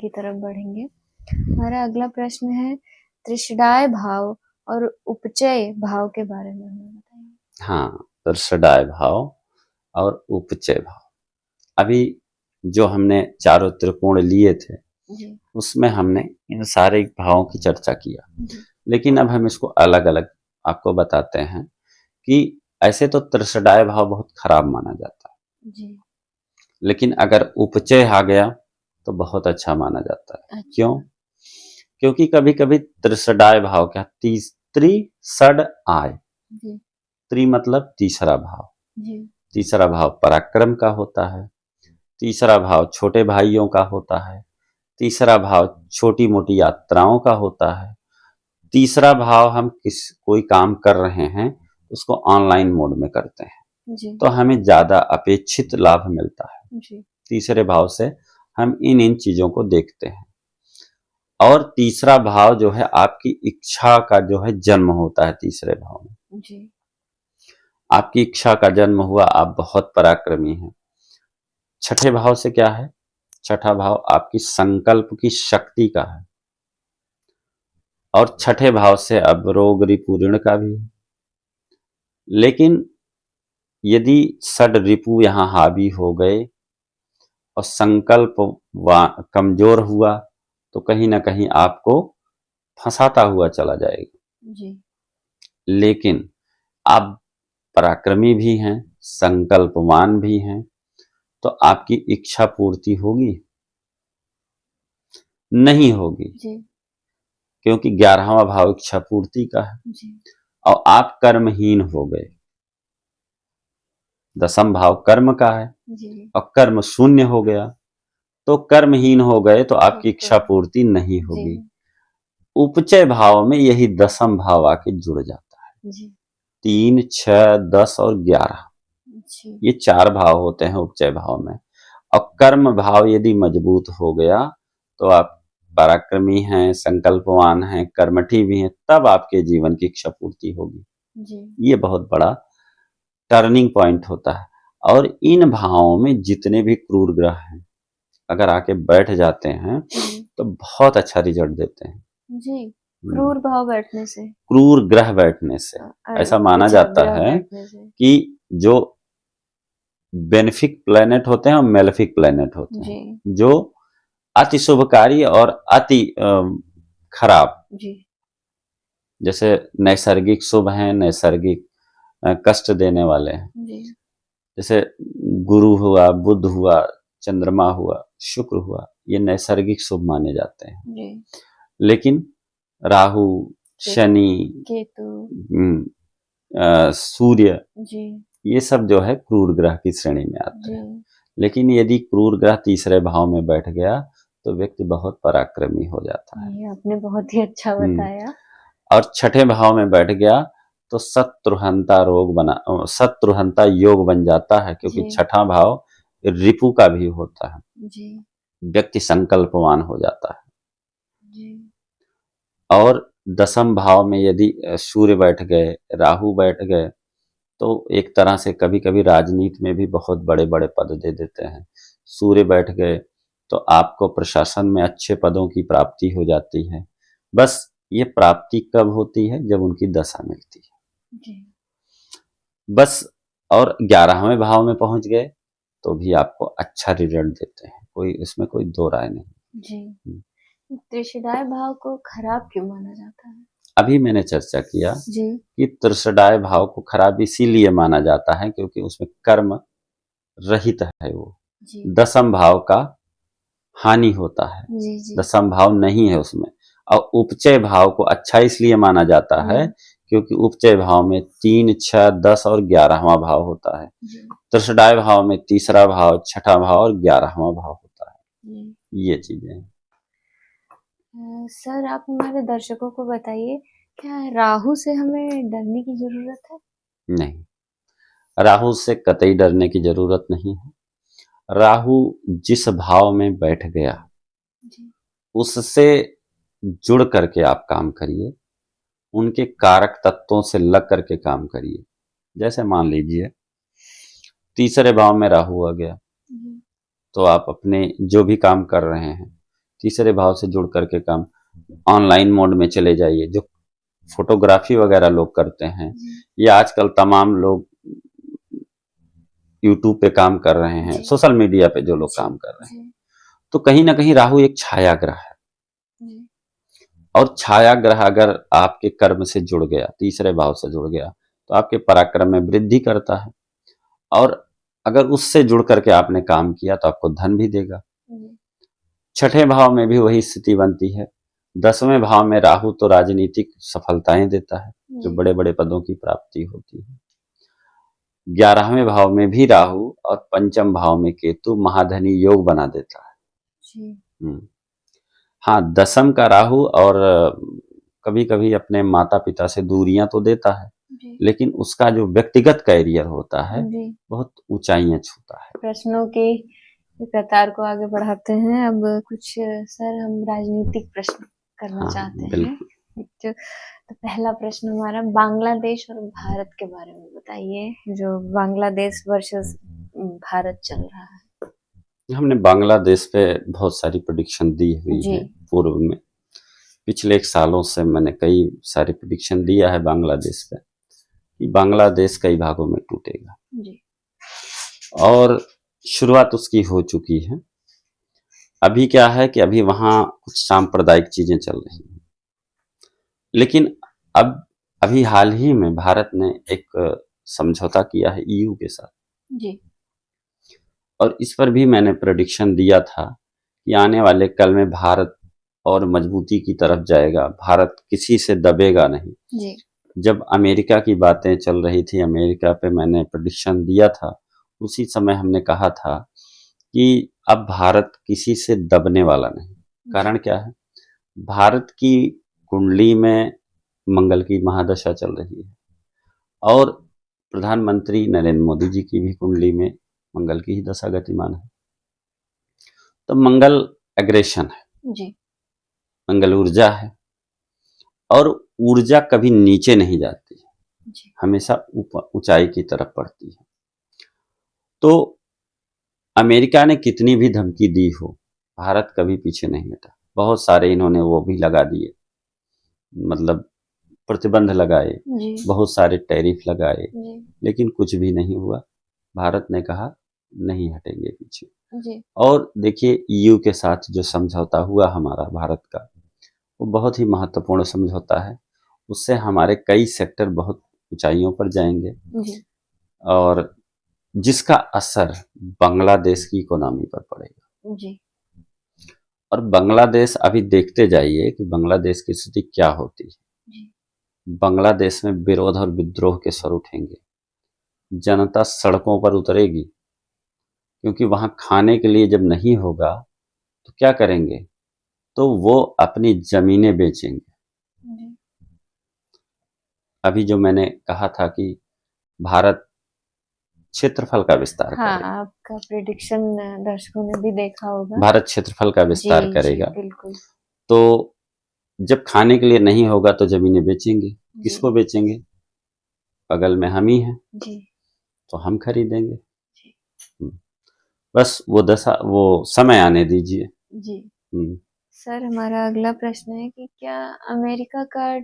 की तरफ बढ़ेंगे। हमारा अगला प्रश्न है त्रिषडाय भाव और उपचय भाव के बारे में हमें बताइए। हाँ, त्रिषडाय भाव और उपचय भाव। अभी जो हमने चारों त्रिकोण लिए थे जी उसमें हमने इन सारे भावों की चर्चा किया, जी लेकिन अब हम इसको अलग अलग आपको बताते हैं कि ऐसे तो त्रिषडाय भाव बहुत खराब माना जाता है, जी लेकिन अगर उपचय आ गया तो बहुत अच्छा माना जाता है। अच्छा क्यों? क्योंकि कभी कभी त्रिषडाय भाव क्या, त्रि षड आय, जी त्रि मतलब तीसरा भाव, जी तीसरा भाव पराक्रम का होता है, तीसरा भाव छोटे भाइयों का होता है, तीसरा भाव छोटी मोटी यात्राओं का होता है, तीसरा भाव हम कोई काम कर रहे हैं उसको ऑनलाइन मोड में करते हैं जी तो हमें ज्यादा अपेक्षित लाभ मिलता है। जी तीसरे भाव से हम इन चीजों को देखते हैं। और तीसरा भाव जो है आपकी इच्छा का जो है जन्म होता है तीसरे भाव में। जी आपकी इच्छा का जन्म हुआ, आप बहुत पराक्रमी हैं। छठे भाव से क्या है? छठा भाव आपकी संकल्प की शक्ति का है, और छठे भाव से अब रोग रिपु ऋण का भी है। लेकिन यदि षड रिपु यहां हावी हो गए और संकल्प कमजोर हुआ तो कहीं ना कहीं आपको फंसाता हुआ चला जाएगा। जी लेकिन आप पराक्रमी भी हैं, संकल्पवान भी हैं, तो आपकी इच्छा पूर्ति होगी? नहीं होगी, जी क्योंकि 11वां भाव इच्छा पूर्ति का है जी और आप कर्महीन हो गए। दसम भाव कर्म का है जी और कर्म शून्य हो गया, तो कर्महीन हो गए तो आपकी तो इच्छा पूर्ति नहीं जी होगी। उपचय भाव में यही दसम भाव आके जुड़ जाता है। जी 3, 6, 10 और 11, जी ये 4 भाव होते हैं उपचय भाव में। और कर्म भाव यदि मजबूत हो गया तो आप पराक्रमी हैं, संकल्पवान हैं, कर्मठी भी हैं, तब आपके जीवन की इच्छा पूर्ति होगी। जी ये बहुत बड़ा टर्निंग पॉइंट होता है। और इन भावों में जितने भी क्रूर ग्रह हैं अगर आके बैठ जाते हैं तो बहुत अच्छा रिजल्ट देते हैं। जी क्रूर भाव बैठने से क्रूर ग्रह बैठने से ऐसा माना अच्छा जाता ग्रह है बैठने से कि जो बेनिफिक प्लेनेट होते हैं और मेलेफिक प्लेनेट होते जी हैं, जो अति शुभकारी और अति खराब, जी जैसे नैसर्गिक शुभ हैं, नैसर्गिक कष्ट देने वाले हैं। जी जैसे गुरु हुआ, बुध हुआ, चंद्रमा हुआ, शुक्र हुआ, ये नैसर्गिक शुभ माने जाते हैं। जी लेकिन राहु, शनि, केतु सूर्य, जी ये सब जो है क्रूर ग्रह की श्रेणी में आते जी हैं। लेकिन यदि क्रूर ग्रह तीसरे भाव में बैठ गया तो व्यक्ति बहुत पराक्रमी हो जाता है। ये आपने बहुत ही अच्छा बताया। और छठे भाव में बैठ गया तो शत्रुहंता शत्रुहंता योग बन जाता है, क्योंकि जी छठा भाव रिपु का भी होता है। जी व्यक्ति संकल्पवान हो जाता है। जी और दसम भाव में यदि सूर्य बैठ गए, राहु बैठ गए, तो एक तरह से कभी कभी राजनीति में भी बहुत बड़े बड़े पद दे देते हैं। सूर्य बैठ गए तो आपको प्रशासन में अच्छे पदों की प्राप्ति हो जाती है। बस ये प्राप्ति कब होती है? जब उनकी दशा मिलती है जी बस। और 11वें भाव में पहुंच गए तो भी आपको अच्छा रिजल्ट देते हैं, कोई इसमें कोई दो राय नहीं। जी त्रिषडाय भाव को खराब क्यों माना जाता है? अभी मैंने चर्चा किया जी कि त्रिषडाय भाव को खराब इसीलिए माना जाता है क्योंकि उसमें कर्म रहित है वो। जी दसम भाव का हानि होता है, जी जी दसम भाव नहीं है उसमें। और उपचय भाव को अच्छा इसलिए माना जाता है क्योंकि उपचय भाव में 3, 6, 10 और 11वां भाव होता है। जी त्रिषडाय भाव में तीसरा भाव, छठा भाव और 11वां भाव होता है। जी ये चीजें हैं। सर आप हमारे दर्शकों को बताइए, क्या राहु से हमें डरने की जरूरत है? नहीं, राहु से कतई डरने की जरूरत नहीं है। राहु जिस भाव में बैठ गया जी उससे जुड़ करके आप काम करिए, उनके कारक तत्वों से लग करके काम करिए। जैसे मान लीजिए तीसरे भाव में राहु आ गया जी तो आप अपने जो भी काम कर रहे हैं तीसरे भाव से जुड़ करके काम, ऑनलाइन मोड में चले जाइए। जो फोटोग्राफी वगैरह लोग करते हैं, ये आजकल तमाम लोग यूट्यूब पे काम कर रहे हैं, सोशल मीडिया पे जो लोग काम कर रहे हैं, तो कहीं ना कहीं राहु एक छाया ग्रह है। और छाया ग्रह अगर आपके कर्म से जुड़ गया, तीसरे भाव से जुड़ गया, तो आपके पराक्रम में वृद्धि करता है। और अगर उससे जुड़ करके आपने काम किया तो आपको धन भी देगा। छठे भाव में भी वही स्थिति बनती है। 10वें भाव में राहु तो राजनीतिक सफलताएं देता है, जो बड़े बड़े पदों की प्राप्ति होती है। 11वें भाव में भी राहु और पंचम भाव में केतु महाधनी योग बना देता है। हाँ, दसम का राहु और कभी कभी अपने माता पिता से दूरियां तो देता है, लेकिन उसका जो व्यक्तिगत कैरियर होता है बहुत ऊंचाइयां छूता है। प्रश्नों की कतार को आगे बढ़ाते हैं। अब कुछ सर हम राजनीतिक प्रश्न करना चाहते हैं। तो पहला प्रश्न हमारा बांग्लादेश और भारत के बारे में बताइए, जो बांग्लादेश वर्सेस भारत चल रहा है। हमने बांग्लादेश पे बहुत सारी प्रेडिक्शन दी हुई है पूर्व में। पिछले 1 सालों से मैंने कई सारे प्रेडिक्शन दिया है बांग्लादेश पे कि बांग्लादेश कई भागों में टूटेगा जी। और शुरुआत उसकी हो चुकी है। अभी क्या है कि अभी वहां कुछ सांप्रदायिक चीजें चल रही हैं, लेकिन अब अभी हाल ही में भारत ने एक समझौता किया है ईयू के साथ जी। और इस पर भी मैंने प्रेडिक्शन दिया था कि आने वाले कल में भारत और मजबूती की तरफ जाएगा, भारत किसी से दबेगा नहीं जी। जब अमेरिका की बातें चल रही थी, अमेरिका पे मैंने प्रेडिक्शन दिया था, उसी समय हमने कहा था कि अब भारत किसी से दबने वाला नहीं। कारण क्या है? भारत की कुंडली में मंगल की महादशा चल रही है और प्रधानमंत्री नरेंद्र मोदी जी की भी कुंडली में मंगल की ही दशा गतिमान है। तो मंगल एग्रेशन है जी। मंगल ऊर्जा है और ऊर्जा कभी नीचे नहीं जाती है, हमेशा ऊंचाई की तरफ बढ़ती है। तो अमेरिका ने कितनी भी धमकी दी हो, भारत कभी पीछे नहीं हटा। बहुत सारे इन्होंने वो भी लगा दिए, मतलब प्रतिबंध लगाए, बहुत सारे टैरिफ लगाए, लेकिन कुछ भी नहीं हुआ। भारत ने कहा नहीं हटेंगे पीछे जी। और देखिए ईयू के साथ जो समझौता हुआ हमारा भारत का, वो बहुत ही महत्वपूर्ण समझौता है। उससे हमारे कई सेक्टर बहुत ऊंचाइयों पर जाएंगे जी। और जिसका असर बांग्लादेश की इकोनॉमी पर पड़ेगा जी। और बांग्लादेश अभी देखते जाइए कि बांग्लादेश की स्थिति क्या होती है जी। बांग्लादेश में विरोध और विद्रोह के स्वर उठेंगे, जनता सड़कों पर उतरेगी, क्योंकि वहां खाने के लिए जब नहीं होगा तो क्या करेंगे? तो वो अपनी जमीनें बेचेंगे। अभी जो मैंने कहा था कि भारत क्षेत्रफल का विस्तार करेगा, आपका प्रेडिक्शन दर्शकों ने भी देखा होगा। भारत क्षेत्रफल का विस्तार जी, करेगा जी, बिल्कुल। तो जब खाने के लिए नहीं होगा तो जमीनें बेचेंगे। किसको बेचेंगे? बगल में हम ही हैं जी। तो हम खरीदेंगे जी। बस वो समय आने दीजिए जी। सर हमारा अगला प्रश्न है कि क्या अमेरिका का